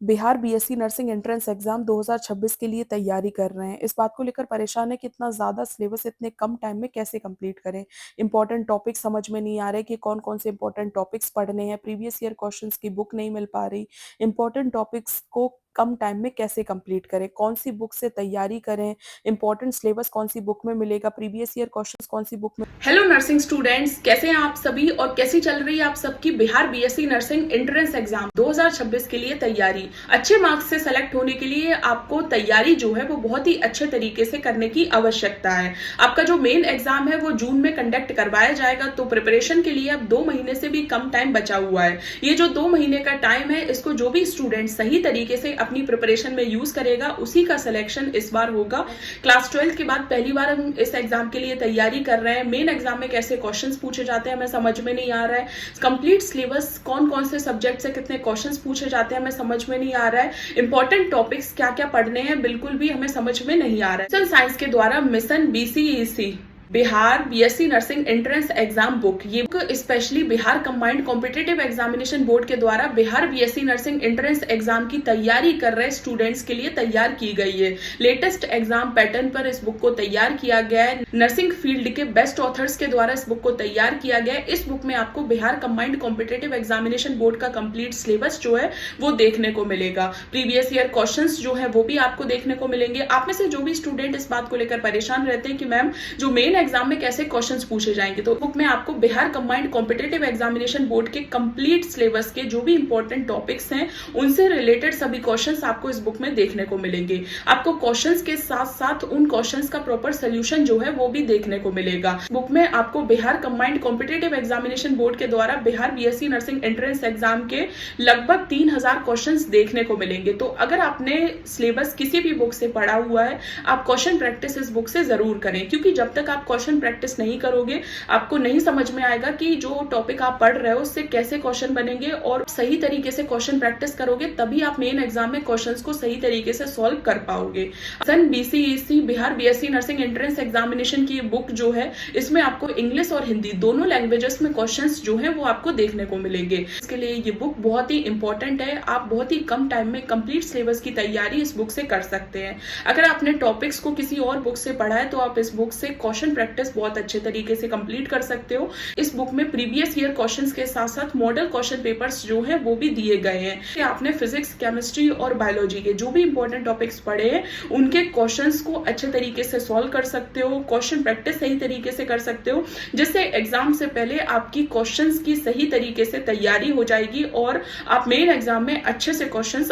Bihar BSc nursing entrance exam 2026 के लिए तैयारी कर रहे हैं। इस बात को लेकर परेशान है कि इतना ज़्यादा सिलेबस इतने कम टाइम में कैसे कंप्लीट करें। इंपॉर्टेंट टॉपिक्स समझ में नहीं आ रहे कि कौन कौन से इंपॉर्टेंट टॉपिक्स पढ़ने हैं। प्रीवियस ईयर क्वेश्चंस की बुक नहीं मिल पा रही। इंपॉर्टेंट टॉपिक्स को कम टाइम में कैसे कंप्लीट करें, कौन सी बुक से तैयारी करें, इंपॉर्टेंट सिलेबस कौन सी बुक में मिलेगा, प्रीवियस ईयर क्वेश्चंस कौन सी बुक में। हेलो नर्सिंग स्टूडेंट्स, कैसे हैं आप सभी और कैसी चल रही है आप सबकी Bihar BSc nursing entrance exam 2026 के लिए तैयारी। अच्छे मार्क्स से सेलेक्ट होने के लिए आपको तैयारी जो है वो बहुत ही अच्छे तरीके से करने की आवश्यकता है। आपका जो मेन एग्जाम है वो जून में कंडक्ट करवाया जाएगा, तो प्रिपरेशन के लिए अब 2 महीने से भी कम टाइम बचा हुआ है। ये जो 2 महीने का टाइम है, इसको जो भी स्टूडेंट सही तरीके से अपनी प्रिपरेशन में यूज करेगा उसी का सिलेक्शन इस बार होगा। क्लास 12 के बाद पहली बार हम इस एग्जाम के लिए तैयारी कर रहे हैं। मेन एग्जाम में कैसे क्वेश्चंस पूछे जाते हैं हमें समझ में नहीं आ रहा है। कंप्लीट सिलेबस कौन कौन से सब्जेक्ट से कितने क्वेश्चंस पूछे जाते हैं हमें समझ में नहीं आ रहा है। इंपॉर्टेंट टॉपिक्स क्या क्या पढ़ने हैं बिल्कुल भी हमें समझ में नहीं आ रहा है। सोशल साइंस के द्वारा mission BCEC Bihar BSc nursing entrance exam book, ये book specially Bihar combined competitive examination board के द्वारा Bihar BSc nursing entrance exam की तैयारी कर रहे स्टूडेंट्स के लिए तैयार की गई है। लेटेस्ट एग्जाम पैटर्न पर इस बुक को तैयार किया गया है। नर्सिंग फील्ड के बेस्ट ऑथर्स के द्वारा इस बुक को तैयार किया गया है। इस बुक में आपको Bihar combined competitive examination board का कंप्लीट सिलेबस जो है वो देखने को मिलेगा। प्रीवियस ईयर क्वेश्चंस जो है वो भी आपको देखने को मिलेंगे। आप में से जो भी स्टूडेंट इस बात को लेकर परेशान रहते हैं कि मैम जो मेन एग्जाम में कैसे क्वेश्चंस पूछे जाएंगे, तो बुक में आपको Bihar combined competitive examination board के कंप्लीट सिलेबस के जो भी इंपॉर्टेंट टॉपिक्स हैं उनसे रिलेटेड सभी क्वेश्चंस आपको इस बुक में देखने को मिलेंगे। आपको क्वेश्चंस के साथ साथ उन क्वेश्चंस का प्रॉपर सोल्यूशन जो है वो भी देखने को मिलेगा। बुक में आपको Bihar combined competitive examination board के द्वारा Bihar BSc nursing entrance exam के लगभग 3000 क्वेश्चंस देखने को मिलेंगे। तो अगर आपने सिलेबस किसी भी बुक से पढ़ा हुआ है, आप क्वेश्चन प्रैक्टिस इस बुक से जरूर करें, क्योंकि जब तक आप क्वेश्चन प्रैक्टिस नहीं करोगे आपको नहीं समझ में आएगा कि जो टॉपिक आप पढ़ रहे हो उससे कैसे क्वेश्चन बनेंगे। और सही तरीके से क्वेश्चन प्रैक्टिस करोगे तभी आप मेन एग्जाम में क्वेश्चंस को सही तरीके से सॉल्व कर पाओगे। सन BCEC Bihar BSc nursing entrance examination की बुक जो है इसमें आपको इंग्लिश और हिंदी दोनों लैंग्वेजेस में क्वेश्चंस जो है वो आपको देखने को मिलेंगे। इसके लिए ये बुक बहुत ही इंपॉर्टेंट है। आप बहुत ही कम टाइम में कंप्लीट सिलेबस की तैयारी इस बुक से कर सकते हैं। अगर आपने टॉपिक्स को किसी और बुक से पढ़ा है तो आप इस बुक से क्वेश्चन प्रैक्टिस बहुत अच्छे तरीके से कंप्लीट कर सकते हो। इस बुक में प्रीवियस ईयर क्वेश्चंस के साथ साथ मॉडल क्वेश्चन पेपर्स जो हैं वो भी दिए गए हैं। आपने फिजिक्स, केमिस्ट्री और बायोलॉजी के जो भी इंपॉर्टेंट टॉपिक्स पढ़े हैं उनके क्वेश्चंस को अच्छे तरीके से सॉल्व कर सकते हो। क्वेश्चन प्रैक्टिस सही तरीके से कर सकते हो, जिससे एग्जाम से पहले आपकी क्वेश्चंस की सही तरीके से तैयारी हो जाएगी और आप मेन एग्जाम में अच्छे से क्वेश्चंस